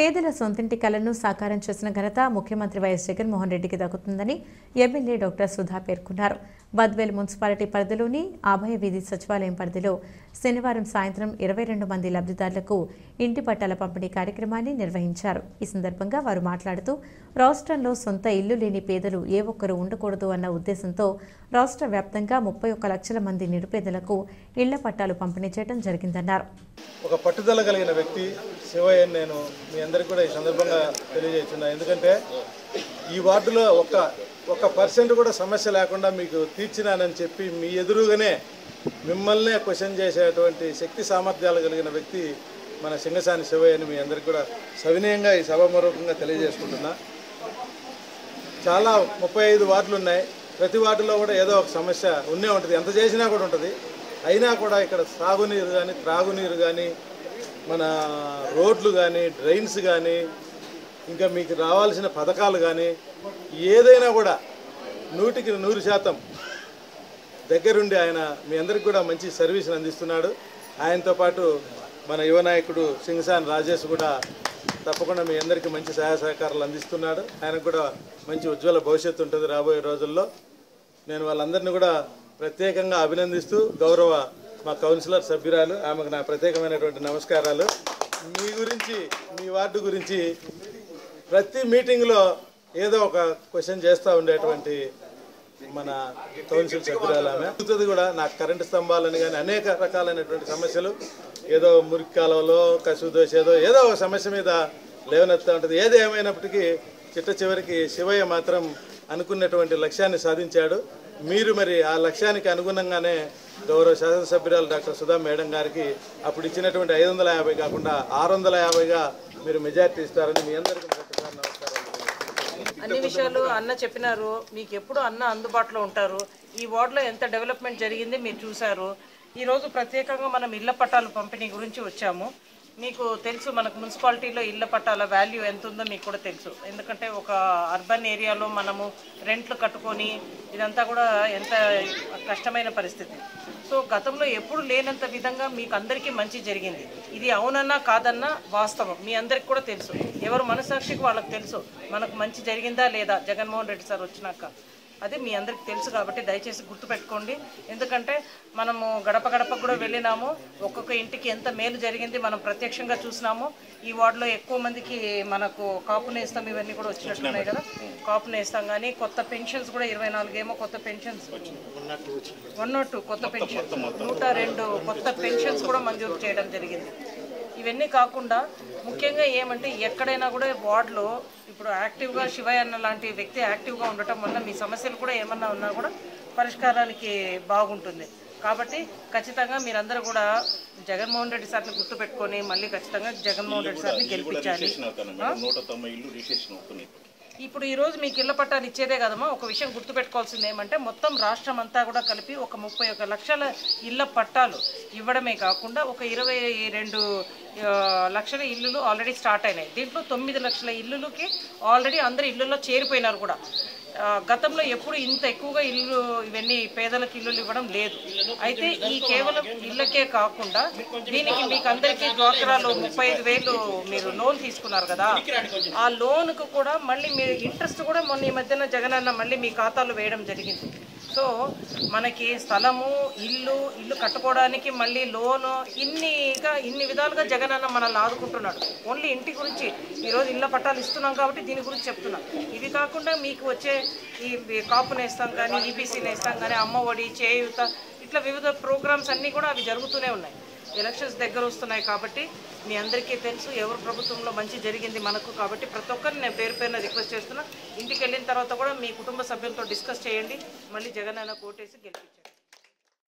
పేదల సొంతింటి కలను సాకారం చేసిన ఘనత ముఖ్యమంత్రి వైఎస్ జగన్మోహన్ రెడ్డికి దక్కుతుందని ఎమ్మెల్యే డాక్టర్ సుధా పేర్కొన్నారు. బద్వేల్ మున్సిపాలిటీ పరిధిలోని అభయ వీధి సచివాలయం పరిధిలో శనివారం సాయంత్రం 22 మంది లబ్ధిదారులకు ఇంటి పట్టాల పంపిణీ కార్యక్రమాన్ని నిర్వహించారు. ఈ సందర్భంగా వారు మాట్లాడుతూ రాష్ట్రంలో సొంత ఇల్లు లేని పేదలు ఏ ఒక్కరూ ఉండకూడదు అన్న ఉద్దేశంతో రాష్ట్ర వ్యాప్తంగా 31 లక్షల మంది నిరుపేదలకు ఇళ్ల పట్టాలు పంపిణీ చేయడం జరిగిందన్నారు. ఒక పట్టుదల కలిగిన వ్యక్తి శివయ్య నేను మీ అందరికీ కూడా ఈ సందర్భంగా తెలియజేస్తున్నా. ఎందుకంటే ఈ వార్డులో ఒక పర్సెంట్ కూడా సమస్య లేకుండా మీకు తీర్చినానని చెప్పి మీ ఎదురుగానే మిమ్మల్నే క్వశ్చన్ చేసేటువంటి శక్తి సామర్థ్యాలు కలిగిన వ్యక్తి మన సింగసాని శివయ్యని మీ అందరికీ కూడా సవినయంగా ఈ సభాపూర్వకంగా తెలియజేసుకుంటున్నా. చాలా 35 వార్డులు ఉన్నాయి. ప్రతి వార్డులో కూడా ఏదో ఒక సమస్య ఉండే ఉంటుంది, ఎంత చేసినా కూడా ఉంటుంది. అయినా కూడా ఇక్కడ సాగునీరు కానీ త్రాగునీరు కానీ మన రోడ్లు కానీ డ్రైన్స్ కానీ ఇంకా మీకు రావాల్సిన పథకాలు కానీ ఏదైనా కూడా 100కి 100% దగ్గరుండి ఆయన మీ అందరికి కూడా మంచి సర్వీస్ని అందిస్తున్నాడు. ఆయనతో పాటు మన యువ నాయకుడు సింగసాని రాజేష్ కూడా తప్పకుండా మీ అందరికీ మంచి సహాయ సహకారాలు అందిస్తున్నాడు. ఆయనకు కూడా మంచి ఉజ్వల భవిష్యత్తు ఉంటుంది రాబోయే రోజుల్లో. నేను వాళ్ళందరినీ కూడా ప్రత్యేకంగా అభినందిస్తూ గౌరవ మా కౌన్సిలర్ సభ్యురాలు ఆమెకు నా ప్రత్యేకమైనటువంటి నమస్కారాలు. మీ గురించి మీ వార్డు గురించి ప్రతి మీటింగ్లో ఏదో ఒక క్వశ్చన్ చేస్తూ ఉండేటువంటి మన కౌన్సిల్ సభ్యురాలు ఆమె అవుతుంది కూడా. నాకు కరెంటు స్తంభాలని కానీ అనేక రకాలైనటువంటి సమస్యలు ఏదో మురికి కాలంలో కసువు దోసేదో ఏదో ఒక సమస్య మీద లేవనెత్తుతూ ఉంటుంది. ఏది ఏమైనప్పటికీ చివరికి శివయ్య మాత్రం అనుకున్నటువంటి లక్ష్యాన్ని సాధించాడు. మీరు మరి ఆ లక్ష్యానికి అనుగుణంగానే గౌరవ శాసనసభ్యురాలు డాక్టర్ సుధా మేడం గారికి అప్పుడు ఇచ్చినటువంటి 550 కాకుండా 650గా మీరు మెజార్టీ ఇస్తారని మీ అందరికీ ప్రతిసారి నమస్కారం. అన్ని విషయాలు అన్న చెప్పినారు. మీకు ఎప్పుడు అన్న అందుబాటులో ఉంటారు. ఈ వార్డులో ఎంత డెవలప్మెంట్ జరిగింది మీరు చూశారు. ఈరోజు ప్రత్యేకంగా మనం ఇళ్ల పట్టాల పంపిణీ గురించి వచ్చాము. మీకు తెలుసు మనకు మున్సిపాలిటీలో ఇళ్ల పట్టాల వాల్యూ ఎంత ఉందో మీకు కూడా తెలుసు. ఎందుకంటే ఒక అర్బన్ ఏరియాలో మనము రెంట్లు కట్టుకొని ఇదంతా కూడా ఎంత కష్టమైన పరిస్థితి. సో గతంలో ఎప్పుడు లేనంత విధంగా మీకు అందరికీ మంచి జరిగింది. ఇది అవునన్నా కాదన్నా వాస్తవం మీ అందరికి కూడా తెలుసు. ఎవరు మనసాక్షికి వాళ్ళకి తెలుసు మనకు మంచి జరిగిందా లేదా జగన్మోహన్ రెడ్డి సార్ వచ్చినాక. అది మీ అందరికి తెలుసు కాబట్టి దయచేసి గుర్తుపెట్టుకోండి. ఎందుకంటే మనము గడప గడపకు కూడా వెళ్ళినాము. ఒక్కొక్క ఇంటికి ఎంత మేలు జరిగింది మనం ప్రత్యక్షంగా చూసినాము. ఈ వార్డులో ఎక్కువ మందికి మనకు కాపు నేస్తాం ఇవన్నీ కూడా వచ్చినట్టున్నాయి కదా. కాపు నేస్తాం కానీ కొత్త పెన్షన్స్ కూడా 24 ఏమో కొత్త పెన్షన్స్ 102 కొత్త పెన్షన్స్ 102 కొత్త పెన్షన్స్ కూడా మంజూరు చేయడం జరిగింది. ఇవన్నీ కాకుండా ముఖ్యంగా ఏమంటే ఎక్కడైనా కూడా వార్డులో ఇప్పుడు యాక్టివ్గా శివయ్య అన్న లాంటి వ్యక్తి యాక్టివ్గా ఉండటం వల్ల మీ సమస్యలు కూడా ఏమన్నా ఉన్నా కూడా పరిష్కారానికి బాగుంటుంది. కాబట్టి ఖచ్చితంగా మీరందరూ కూడా జగన్మోహన్ రెడ్డి సార్ని గుర్తుపెట్టుకొని మళ్ళీ ఖచ్చితంగా జగన్మోహన్ రెడ్డి సార్ని గెలిపించాలి. ఇప్పుడు ఈరోజు మీకు ఇళ్ల పట్టాలు ఇచ్చేదే కదమ్మా. ఒక విషయం గుర్తుపెట్టుకోవాల్సింది ఏమంటే మొత్తం రాష్ట్రం అంతా కూడా కలిపి ఒక 31 లక్షల ఇళ్ల పట్టాలు ఇవ్వడమే కాకుండా ఒక 22 లక్షల ఇల్లులు ఆల్రెడీ స్టార్ట్ అయినాయి. దీంట్లో 9 లక్షల ఇల్లులకి ఆల్రెడీ అందరు ఇళ్లలో చేరిపోయినారు కూడా. గతంలో ఎప్పుడు ఇంత ఎక్కువగా ఇల్లు ఇవన్నీ పేదలకు ఇల్లులు ఇవ్వడం లేదు. అయితే ఈ కేవలం ఇళ్ళకే కాకుండా దీనికి మీకు అందరికీ డ్వాక్రాలో 35,000 మీరు లోన్ తీసుకున్నారు కదా. ఆ లోన్కు కూడా మళ్ళీ మీరు ఇంట్రెస్ట్ కూడా మొన్న ఈ మధ్యన జగనన్న మళ్ళీ మీ ఖాతాలో వేయడం జరిగింది. సో మనకి స్థలము ఇల్లు కట్టుకోవడానికి మళ్ళీ లోను ఇన్ని విధాలుగా జగనన్న మనల్ని ఆదుకుంటున్నాడు. ఓన్లీ ఇంటి గురించి ఈరోజు ఇళ్ళ పట్టాలు ఇస్తున్నాం కాబట్టి దీని గురించి చెప్తున్నాం. ఇవి కాకుండా మీకు వచ్చే ఈ కాపు నేస్తాం కానీ ఈబీసీ నేస్తాం కానీ అమ్మ ఒడి చేయూత ఇట్లా వివిధ ప్రోగ్రామ్స్ అన్నీ కూడా అవి జరుగుతూనే ఉన్నాయి. ఎలక్షన్స్ దగ్గర వస్తున్నాయి కాబట్టి మీ అందరికీ తెలుసు ఎవరు ప్రభుత్వంలో మంచి జరిగింది మనకు. కాబట్టి ప్రతి ఒక్కరిని నేను పేరున రిక్వెస్ట్ చేస్తున్నా. ఇంటికి వెళ్ళిన తర్వాత కూడా మీ కుటుంబ సభ్యులతో డిస్కస్ చేయండి. మళ్ళీ జగన్ అన్న కోటేసి గెలిపించండి.